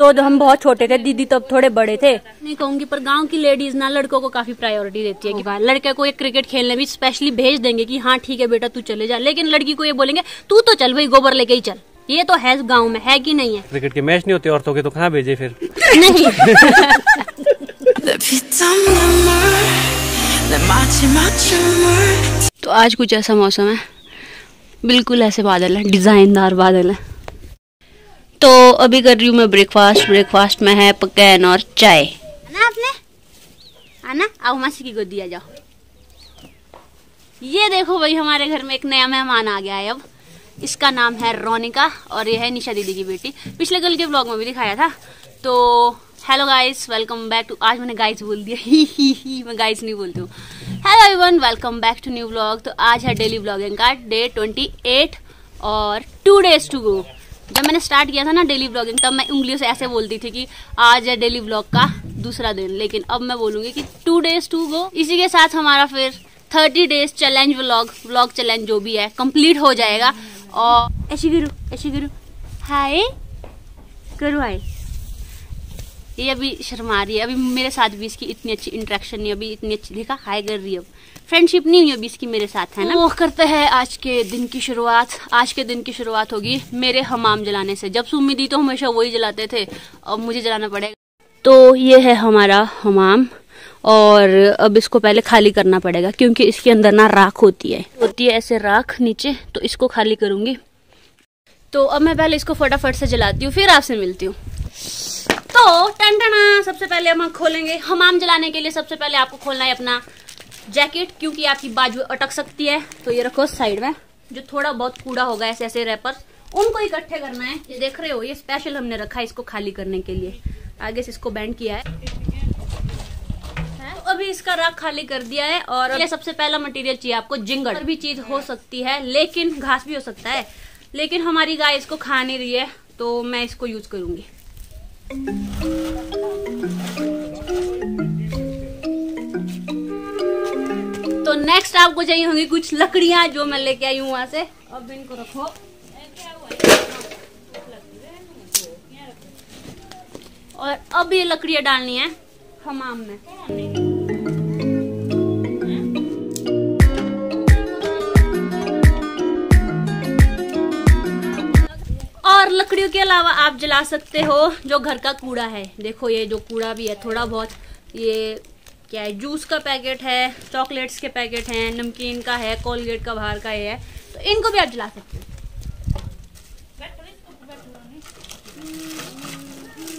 तो हम बहुत छोटे थे, दीदी तो अब थोड़े बड़े थे। नहीं कहूंगी, पर गांव की लेडीज ना लड़कों को काफी प्रायोरिटी देती है कि लड़के को एक क्रिकेट खेलने भी स्पेशली भेज देंगे कि हाँ ठीक है बेटा तू चले जा, लेकिन लड़की को ये बोलेंगे तू तो चल भाई गोबर लेके ही चल। ये तो है गाँव में, है कि नहीं है? क्रिकेट के मैच नहीं होते औरतों के, तो कहाँ भेजे फिर? नहीं। तो आज कुछ ऐसा मौसम है, बिल्कुल ऐसे बादल है, डिजाइनदार बादल है। तो अभी कर रही हूँ मैं ब्रेकफास्ट में है पकैन और चाय। आना आपने, आना, आओ मासी की गोदी आ जाओ। ये देखो भाई हमारे घर में एक नया मेहमान आ गया है अब। इसका नाम है रोनिका और ये है निशा दीदी की बेटी। पिछले कल के व्लॉग में भी दिखाया था। तो hello guys, welcome back to, आज मैंने गाइस बोल दिया, ही मैं गाइस नहीं बोलती हूँ। Hello everyone, welcome back to new vlog. तो आज है डेली व्लॉगिंग का डे 28 और 2 days टू गो। जब मैंने स्टार्ट किया था ना डेली व्लॉगिंग, तब मैं उंगलियों से ऐसे बोलती थी कि आज है डेली व्लॉग का दूसरा दिन, लेकिन अब मैं बोलूंगी कि 2 days टू गो। इसी के साथ हमारा फिर 30 days चैलेंज व्लॉग चैलेंज जो भी है कंप्लीट हो जाएगा। और ऐसी गुरु हाय करो, हाय। ये अभी शर्मा रही है, अभी मेरे साथ भी इसकी इतनी अच्छी इंटरेक्शन नहीं, अभी इतनी अच्छी, देखा हाय कर रही है। अब फ्रेंडशिप नहीं हुई अभी इसकी मेरे साथ, है ना। वो करते हैं आज के दिन की शुरुआत। आज के दिन की शुरुआत होगी मेरे हमाम जलाने से। जब सुम्मी दी तो हमेशा वही जलाते थे, अब मुझे जलाना पड़ेगा। तो ये है हमारा हमाम और अब इसको पहले खाली करना पड़ेगा क्योंकि इसके अंदर ना राख होती है ऐसे राख नीचे, तो इसको खाली करूंगी। तो अब मैं पहले इसको फटाफट से जलाती हूँ, फिर आपसे मिलती हूँ। तो टन सबसे पहले हम खोलेंगे हमाम जलाने के लिए। सबसे पहले आपको खोलना है अपना जैकेट, क्योंकि आपकी बाजू अटक सकती है। तो ये रखो साइड में। जो थोड़ा बहुत कूड़ा होगा ऐसे ऐसे रैपर, उनको इकट्ठे करना है। ये देख रहे हो, ये स्पेशल हमने रखा है इसको खाली करने के लिए। आगे से इसको बैंड किया है। तो अभी इसका राख खाली कर दिया है। और ये सबसे पहला मटेरियल चाहिए आपको जिंगड़। और भी चीज हो सकती है, लेकिन घास भी हो सकता है, लेकिन हमारी गाय इसको खा नहीं रही है तो मैं इसको यूज करूंगी। तो नेक्स्ट आपको चाहिए होंगी कुछ लकड़ियां जो मैं लेके आई हूँ वहां से। अब इनको रखो और अब ये लकड़ियां डालनी है हमाम में। और लकड़ियों के अलावा आप जला सकते हो जो घर का कूड़ा है। देखो ये जो कूड़ा भी है थोड़ा बहुत, ये क्या है, जूस का पैकेट है, चॉकलेट्स के पैकेट हैं, नमकीन का है, कोलगेट का बाहर का ये है, तो इनको भी आप जला सकते हो।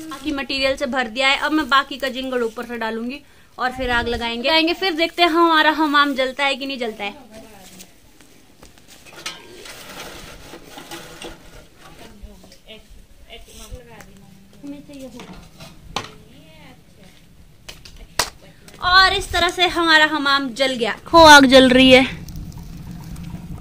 बाकी मटेरियल से भर दिया है। अब मैं बाकी का जिंगड़ ऊपर से डालूंगी और फिर आग लगाएंगे। फिर देखते हैं हमारा हमाम जलता है कि नहीं जलता है। और इस तरह से हमारा हमाम जल गया। हो आग जल रही है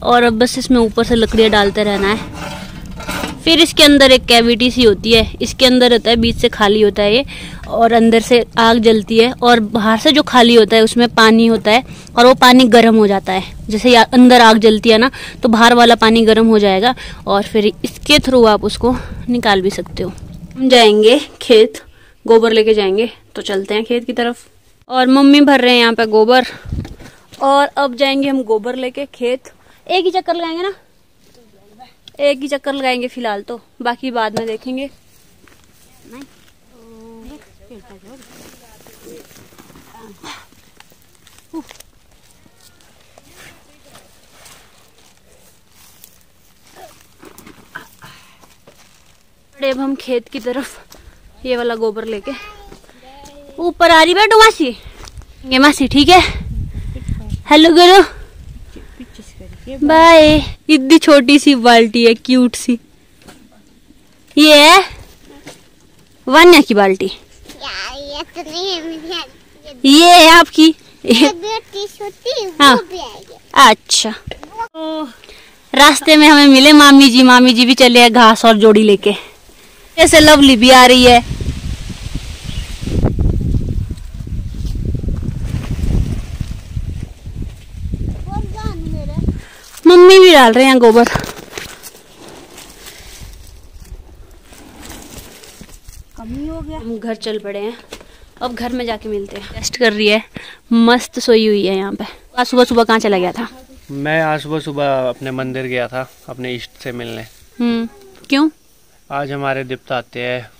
और अब बस इसमें ऊपर से लकड़ियां डालते रहना है। फिर इसके अंदर एक कैविटी सी होती है, इसके अंदर होता है, बीच से खाली होता है ये, और अंदर से आग जलती है। और बाहर से जो खाली होता है उसमें पानी होता है और वो पानी गर्म हो जाता है। जैसे अंदर आग जलती है ना, तो बाहर वाला पानी गर्म हो जाएगा और फिर इसके थ्रू आप उसको निकाल भी सकते हो। हम जाएंगे खेत, गोबर लेके जाएंगे, तो चलते हैं खेत की तरफ। और मम्मी भर रहे हैं यहाँ पे गोबर, और अब जाएंगे हम गोबर लेके खेत। एक ही चक्कर लगाएंगे ना, एक ही चक्कर लगाएंगे फिलहाल, तो बाकी बाद में देखेंगे। अब हम खेत की तरफ ये वाला गोबर लेके ऊपर आ रही। बैठो मासी, ये मासी ठीक है, हेलो करो, बाय। इतनी छोटी सी बाल्टी है, क्यूट सी। ये है वान्या की बाल्टी, ये है आपकी। हाँ अच्छा। तो रास्ते में हमें मिले मामी जी भी चले हैं घास और जोड़ी लेके। ऐसे लवली भी आ रही है। मम्मी भी डाल रहे हैं गोबर। कम ही हो गया। हम घर चल पड़े हैं, अब घर में जाके मिलते हैं। रेस्ट कर रही है, मस्त सोई हुई है यहाँ पे। आज सुबह सुबह कहाँ चला गया था? मैं आज सुबह सुबह अपने मंदिर गया था अपने इष्ट से मिलने। क्यों? आज हमारे देवता आते हैं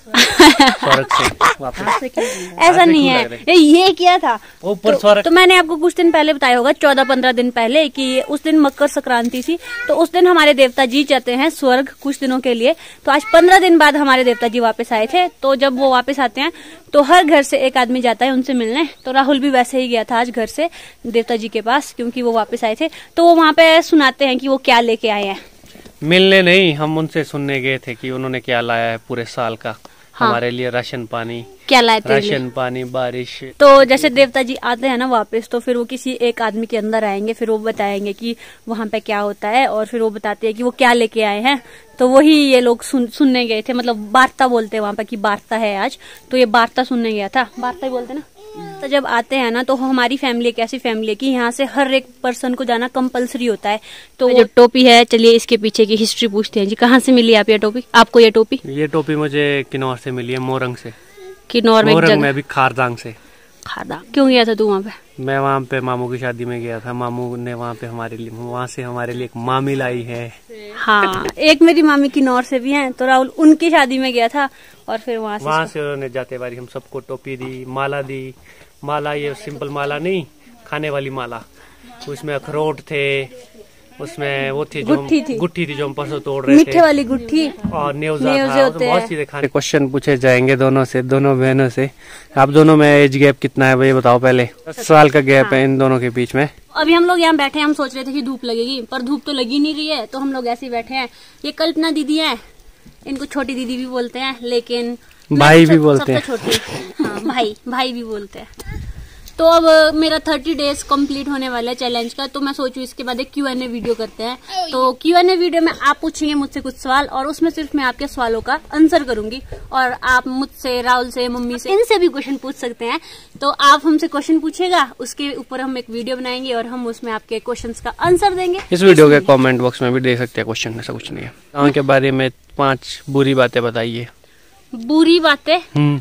स्वर्ग से वापस। ऐसा नहीं है, ये क्या था ऊपर स्वर्ग। तो मैंने आपको कुछ दिन पहले बताया होगा, 14-15 दिन पहले, कि उस दिन मकर संक्रांति थी, तो उस दिन हमारे देवता जी जाते हैं स्वर्ग कुछ दिनों के लिए। तो आज 15 दिन बाद हमारे देवता जी वापस आए थे। तो जब वो वापस आते हैं तो हर घर से एक आदमी जाता है उनसे मिलने। तो राहुल भी वैसे ही गया था आज घर से देवता जी के पास, क्योंकि वो वापस आए थे। तो वो वहाँ पे सुनाते हैं कि वो क्या लेके आए हैं। मिलने नहीं, हम उनसे सुनने गए थे कि उन्होंने क्या लाया है पूरे साल का। हाँ। हमारे लिए राशन पानी। क्या लाए थे? राशन पानी, बारिश। तो जैसे देवता जी आते हैं ना वापस, तो फिर वो किसी एक आदमी के अंदर आएंगे, फिर वो बताएंगे कि वहाँ पे क्या होता है, और फिर वो बताते हैं कि वो क्या लेके आए हैं। तो वही ये लोग सुनने गए थे, मतलब वार्ता बोलते हैं वहाँ पे कि वार्ता है आज, तो ये वार्ता सुनने गया था। वार्ता ही बोलते ना। तो जब आते हैं ना, तो हमारी फैमिली एक ऐसी फैमिली है कि यहाँ से हर एक पर्सन को जाना कंपलसरी होता है। तो जो टोपी है, चलिए इसके पीछे की हिस्ट्री पूछते हैं जी। कहाँ से मिली आप ये टोपी? आपको ये टोपी? ये टोपी मुझे किन्नौर से मिली है, मोरंग से। किन्नौर में भी खारदांग से। खारदांग क्यों गया था तू वहाँ पे? मैं वहाँ पे मामू की शादी में गया था। मामू ने वहाँ पे वहाँ से हमारे लिए एक मामी लाई है। हाँ, एक मेरी मामी किन्नौर से भी हैं, तो राहुल उनकी शादी में गया था, और फिर वहाँ से उन्होंने जाते बारी हम सबको टोपी दी, माला दी। माला ये सिंपल माला नहीं, खाने वाली माला। उसमें अखरोट थे, उसमें वो थी गुट्ठी थी जो हम परसों तोड़ रहे थे, मीठे वाली गुट्ठी, और न्यूज़ा था। तो बहुत चीजें खाने। क्वेश्चन पूछे जाएंगे दोनों बहनों से। आप दोनों में एज गैप कितना है ये बताओ पहले? 10 साल का गैप है इन दोनों के बीच में। अभी हम लोग यहाँ बैठे हैं, हम सोच रहे थे कि धूप लगेगी, पर धूप तो लगी नहीं रही है, तो हम लोग ऐसे ही बैठे हैं। ये कल्पना दीदी है, इनको छोटी दीदी भी बोलते हैं, लेकिन भाई भी बोलते हैं। छोटी, हाँ, भाई भी बोलते हैं। तो अब मेरा 30 डेज कंप्लीट होने वाला है चैलेंज का, तो मैं सोचूं इसके बाद एक Q&A वीडियो करते हैं। तो Q&A वीडियो में आप पूछेंगे मुझसे कुछ सवाल, और उसमें सिर्फ मैं आपके सवालों का आंसर करूंगी, और आप मुझसे, राहुल से, मम्मी से, इनसे भी क्वेश्चन पूछ सकते हैं। तो आप हमसे क्वेश्चन पूछेगा, उसके ऊपर हम एक वीडियो बनाएंगे और हम उसमें आपके क्वेश्चन का आंसर देंगे। इस वीडियो के कॉमेंट बॉक्स में भी दे सकते हैं क्वेश्चन, ऐसा कुछ नहीं है। गाँव के बारे में 5 बुरी बातें बताइए। बुरी बातें?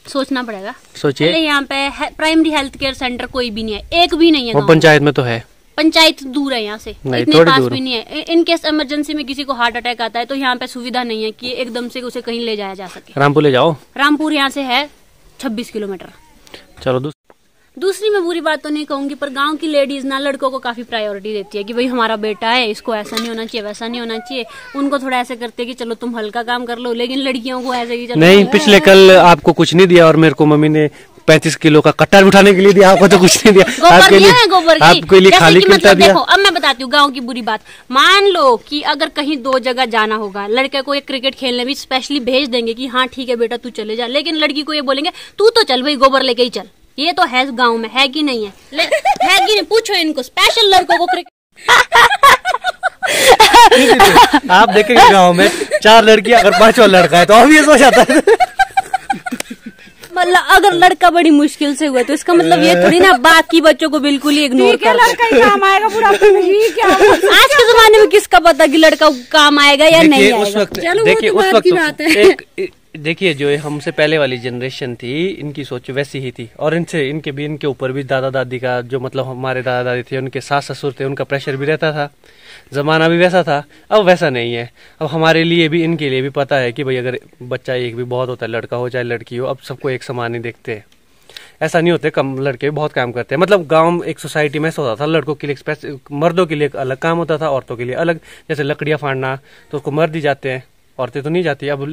सोचना पड़ेगा। सोचिए। यहाँ पे प्राइमरी हेल्थ केयर सेंटर कोई भी नहीं है, एक भी नहीं है। वो पंचायत में तो है। पंचायत दूर है यहाँ से, इतने पास भी नहीं है। इन केस इमरजेंसी में किसी को हार्ट अटैक आता है तो यहाँ पे सुविधा नहीं है कि एकदम से उसे कहीं ले जाया जा सके। रामपुर ले जाओ। रामपुर यहाँ से है 26 किलोमीटर। चलो दूसरी मैं बुरी बात तो नहीं कहूंगी, पर गांव की लेडीज ना लड़कों को काफी प्रायोरिटी देती है कि भाई हमारा बेटा है, इसको ऐसा नहीं होना चाहिए, वैसा नहीं होना चाहिए। उनको थोड़ा ऐसे करते हैं कि चलो तुम हल्का काम कर लो, लेकिन लड़कियों को ऐसे ही नहीं। पिछले कल आपको कुछ नहीं दिया और मेरे को मम्मी ने 35 किलो का कट्टर उठाने के लिए दिया, आपको तो कुछ नहीं दिया। आपके लिए खाली कितना दिया? देखो, अब मैं बताती हूँ गाँव की बुरी बात। मान लो कि अगर कहीं 2 जगह जाना होगा, लड़के को एक क्रिकेट खेलने भी स्पेशली भेज देंगे कि हाँ ठीक है बेटा तू चले जा, लेकिन लड़की को ये बोलेंगे तू तो चल भाई गोबर लेके ही चल। ये तो है गांव में, है कि नहीं है? है कि नहीं? पूछो इनको, स्पेशल लड़कों को क्रिकेट। आप देखेंगे गांव में 4 लड़कियां, अगर 5वां लड़का है तो अब ये सोच आता है। मतलब अगर लड़का बड़ी मुश्किल से हुआ तो इसका मतलब ये थोड़ी ना बाकी बच्चों को बिल्कुल ही इग्नोर कर। लड़का ही काम आएगा पूरा। आज के जमाने में किसका पता कि लड़का काम आएगा या नहीं आएगा? देखिए उस वक्त देखिए जो हमसे पहले वाली जनरेशन थी, इनकी सोच वैसी ही थी, और इनके ऊपर भी दादा दादी का, जो मतलब हमारे दादा दादी थे, उनके सास ससुर थे, उनका प्रेशर भी रहता था। जमाना भी वैसा था, अब वैसा नहीं है। अब हमारे लिए भी, इनके लिए भी पता है कि भाई अगर बच्चा एक भी बहुत होता है, लड़का हो चाहे लड़की हो, अब सबको एक समान ही देखते हैं। ऐसा नहीं होते, कम लड़के भी बहुत काम करते हैं। मतलब गांव एक सोसाइटी में ऐसा होता था, लड़कों के लिए मर्दों के लिए एक अलग काम होता था, औरतों के लिए अलग। जैसे लकड़ियां फाड़ना तो उसको मर्द ही जाते हैं, औरतें तो नहीं जाती। अब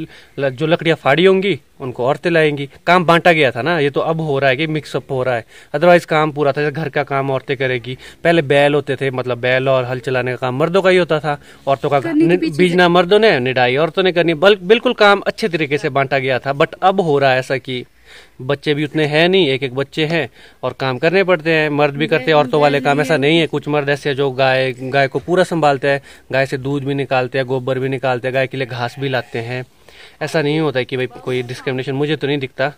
जो लकड़ियां फाड़ी होंगी उनको औरतें लाएंगी। काम बांटा गया था ना, ये तो अब हो रहा है कि मिक्सअप हो रहा है। अदरवाइज काम पूरा था, घर का काम औरतें करेगी। पहले बैल होते थे, मतलब बैल और हल चलाने का काम मर्दों का ही होता था। औरतों का बीजना मर्दों ने, निडाई औरतों ने करनी। बिल्कुल काम अच्छे तरीके से बांटा गया था। बट अब हो रहा है ऐसा कि बच्चे भी उतने हैं नहीं, एक बच्चे हैं और काम करने पड़ते हैं। मर्द भी करते हैं औरतों वाले काम, ऐसा नहीं है। कुछ मर्द ऐसे जो गाय को पूरा संभालते हैं, गाय से दूध भी निकालते हैं, गोबर भी निकालते हैं, गाय के लिए घास भी लाते हैं। ऐसा नहीं होता है कि भाई कोई डिस्क्रिमिनेशन, मुझे तो नहीं दिखता,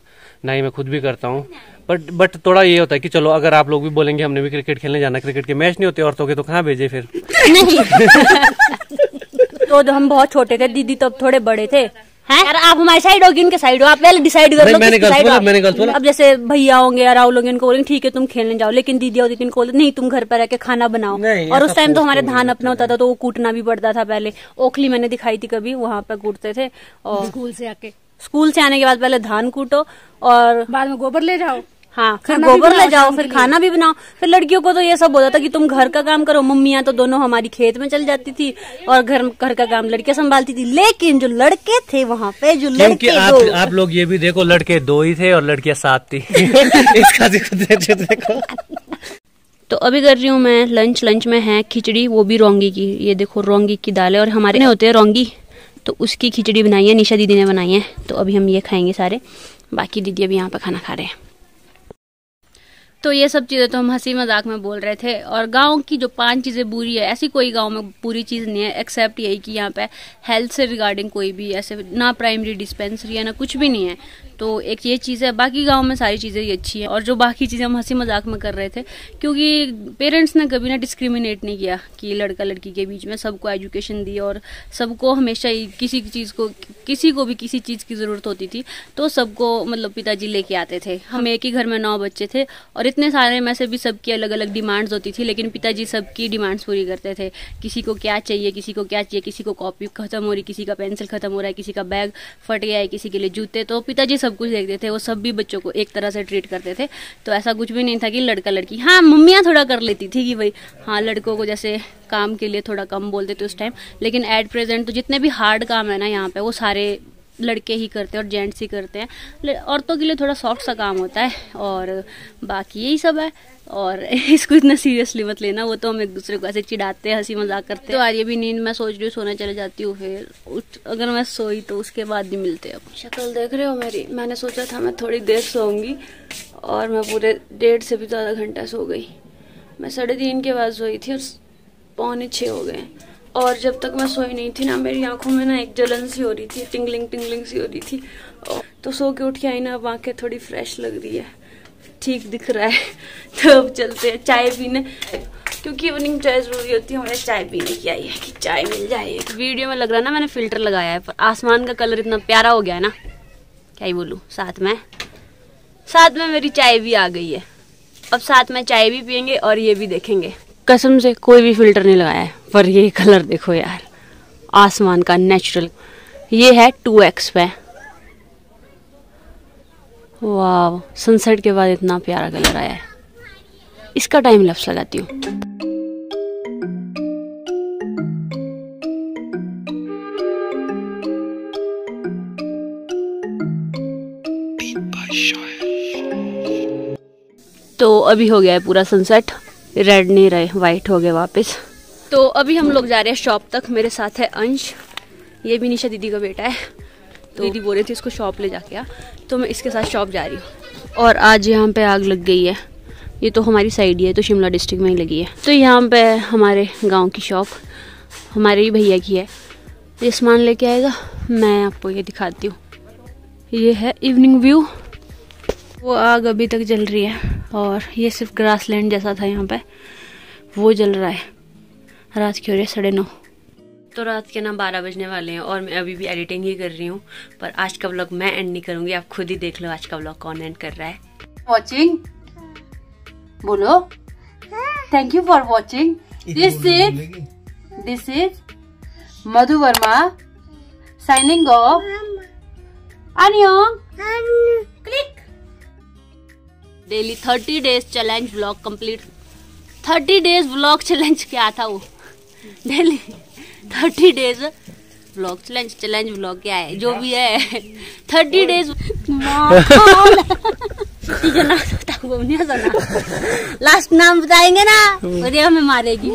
ना ही मैं खुद भी करता हूँ। बट थोड़ा ये होता है कि चलो अगर आप लोग भी बोलेंगे हमने भी क्रिकेट खेलने जाना, क्रिकेट के मैच नहीं होते औरतों के, तो कहाँ भेजे फिर? तो हम बहुत छोटे थे, दीदी तब थोड़े बड़े थे, है यार, आप हमारी साइड हो कि उनके साइड हो? आप पहले डिसाइड कर लो। मैंने गलत बोला। अब जैसे भैया होंगे या राहुल होंगे, उनको बोलेंगे ठीक है तुम खेलने जाओ, लेकिन दीदी होती इनको नहीं तुम घर पर रह के खाना बनाओ। और उस टाइम तो हमारे धान अपना होता था तो वो कूटना भी पड़ता था। पहले ओखली मैंने दिखाई थी कभी, वहां पे कूटते थे। और स्कूल से आने के बाद पहले धान कूटो और बाद में गोबर ले जाओ। हाँ, फिर गोबर ले जाओ, फिर खाना भी बनाओ। फिर लड़कियों को तो ये सब होता था कि तुम घर का काम करो। मम्मियाँ तो दोनों हमारी खेत में चल जाती थी और घर का काम लड़कियां संभालती थी। लेकिन जो लड़के थे वहाँ पे, जो लड़के आप लोग ये भी देखो, लड़के 2 ही थे और लड़कियां 7 थी। इसका देखो। तो अभी कर रही हूँ मैं लंच में है खिचड़ी, वो भी रोंगी की। ये देखो रोंगी की दाल है और हमारे होते हैं रोंगी, तो उसकी खिचड़ी बनाई है, निशा दीदी ने बनाई है। तो अभी हम ये खाएंगे सारे, बाकी दीदी अभी यहाँ पे खाना खा रहे हैं। तो ये सब चीज़ें तो हम हंसी मजाक में बोल रहे थे। और गांव की जो 5 चीज़ें बुरी है, ऐसी कोई गांव में पूरी चीज़ नहीं है एक्सेप्ट यही कि यहाँ पे हेल्थ से रिगार्डिंग कोई भी ऐसे ना प्राइमरी डिस्पेंसरी है ना कुछ भी नहीं है। तो एक ये चीज़ है, बाकी गांव में सारी चीज़ें ही अच्छी हैं। और जो बाकी चीज़ें हम हंसी मजाक में कर रहे थे, क्योंकि पेरेंट्स ने कभी ना डिस्क्रिमिनेट नहीं किया कि लड़का लड़की के बीच में, सबको एजुकेशन दी और सबको हमेशा ही किसी को भी किसी चीज़ की ज़रूरत होती थी तो सबको मतलब पिताजी लेके आते थे। हम एक ही घर में 9 बच्चे थे और इतने सारे में से भी सबकी अलग अलग डिमांड्स होती थी, लेकिन पिताजी सबकी डिमांड्स पूरी करते थे। किसी को क्या चाहिए, किसी को क्या चाहिए, किसी को कॉपी खत्म हो रही, किसी का पेंसिल खत्म हो रहा है, किसी का बैग फट गया है, किसी के लिए जूते। तो पिताजी सब कुछ देखते थे, वो सब भी बच्चों को एक तरह से ट्रीट करते थे। तो ऐसा कुछ भी नहीं था कि लड़का लड़की। हाँ, मम्मियाँ थोड़ा कर लेती थी कि भाई हाँ लड़कों को जैसे काम के लिए थोड़ा कम बोलते थे उस टाइम, लेकिन एट प्रेजेंट तो जितने भी हार्ड काम है ना यहाँ पे वो सारे लड़के ही करते हैं और जेंट्स ही करते हैं। औरतों के लिए थोड़ा सॉफ्ट सा काम होता है और बाकी यही सब है। और इसको इतना सीरियसली मत लेना, वो तो हम एक दूसरे को ऐसे चिढ़ाते हैं, हंसी मजाक करते हैं। तो आज ये भी नींद मैं सोच रही हूँ सोने चले जाती हूँ, फिर अगर मैं सोई तो उसके बाद ही मिलते हैं। अब शक्ल देख रहे हो मेरी, मैंने सोचा था मैं थोड़ी देर सोऊंगी और मैं पूरे 1.5 से भी ज़्यादा घंटा सो गई। मैं 3:30 के बाद सोई थी और 5:45 हो गए। और जब तक मैं सोई नहीं थी ना, मेरी आंखों में ना एक जलन सी हो रही थी, टिंगलिंग सी हो रही थी। तो सो के उठ के आई ना, अब आंखें थोड़ी फ्रेश लग रही है, ठीक दिख रहा है। तो अब चलते हैं चाय पीने, क्योंकि इवनिंग चाय जरूरी होती है। हमें चाय पीने की आई है कि चाय मिल जाए। वीडियो में लग रहा है ना मैंने फिल्टर लगाया है, पर आसमान का कलर इतना प्यारा हो गया है ना, क्या ही बोलूँ। साथ में मेरी चाय भी आ गई है। अब साथ में चाय भी पियेंगे और ये भी देखेंगे। कसम से कोई भी फिल्टर नहीं लगाया है, पर ये कलर देखो यार, आसमान का नेचुरल। ये है 2x पे। वाह, सनसेट के बाद इतना प्यारा कलर आया है। इसका टाइम लैप्स लगाती हूँ। तो अभी हो गया है पूरा सनसेट, रेड नहीं रहे, वाइट हो गए वापस। तो अभी हम लोग जा रहे हैं शॉप तक। मेरे साथ है अंश, ये भी निशा दीदी का बेटा है। तो दीदी बोल रही थी इसको शॉप ले जाके आ, तो मैं इसके साथ शॉप जा रही हूँ। और आज यहाँ पे आग लग गई है। ये तो हमारी साइड ही है, तो शिमला डिस्ट्रिक्ट में ही लगी है। तो यहाँ पे हमारे गांव की शॉप हमारे ही भैया की है। ये सामान लेके आएगा, मैं आपको ये दिखाती हूँ। ये है इवनिंग व्यू। वो आग अभी तक जल रही है और ये सिर्फ ग्रासलैंड जैसा था यहाँ पे, वो जल रहा है। रात की हो रही है 9:30। तो रात के ना 12 बजने वाले हैं और मैं अभी भी एडिटिंग ही कर रही हूँ। पर आज का व्लॉग मैं एंड नहीं करूँगी, आप खुद ही देख लो आज का व्लॉग कौन एंड कर रहा है। वॉचिंग बोलो, thank you for watching. This is Madhu Verma signing off. Click. Daily 30 days challenge vlog complete. 30 days vlog challenge क्या था वो? Daily 30 days vlog challenge vlog क्या है जो भी है। 30 डेज लास्ट नाम बताएंगे ना, हमें मारेगी।